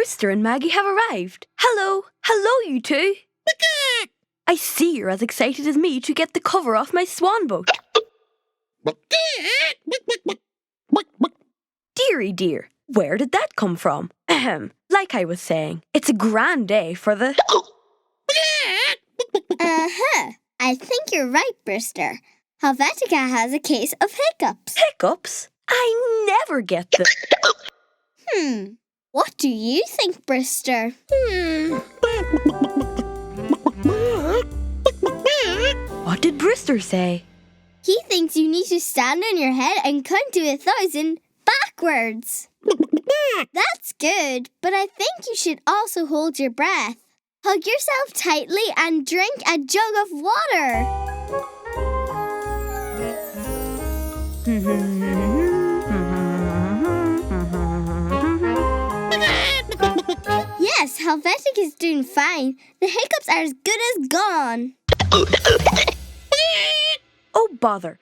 Brewster and Maggie have arrived. Hello. Hello, you two. I see you're as excited as me to get the cover off my Swanboat. Dearie dear, where did that come from? Ahem. Like I was saying, it's a grand day for the... I think you're right, Brewster. Helvetica has a case of hiccups. Hiccups? I never get the... What do you think, Brewster? What did Brewster say? He thinks you need to stand on your head and count to 1,000 backwards. That's good, but I think you should also hold your breath. Hug yourself tightly and drink a jug of water. Yes, Helvetica is doing fine. The hiccups are as good as gone. Oh, bother.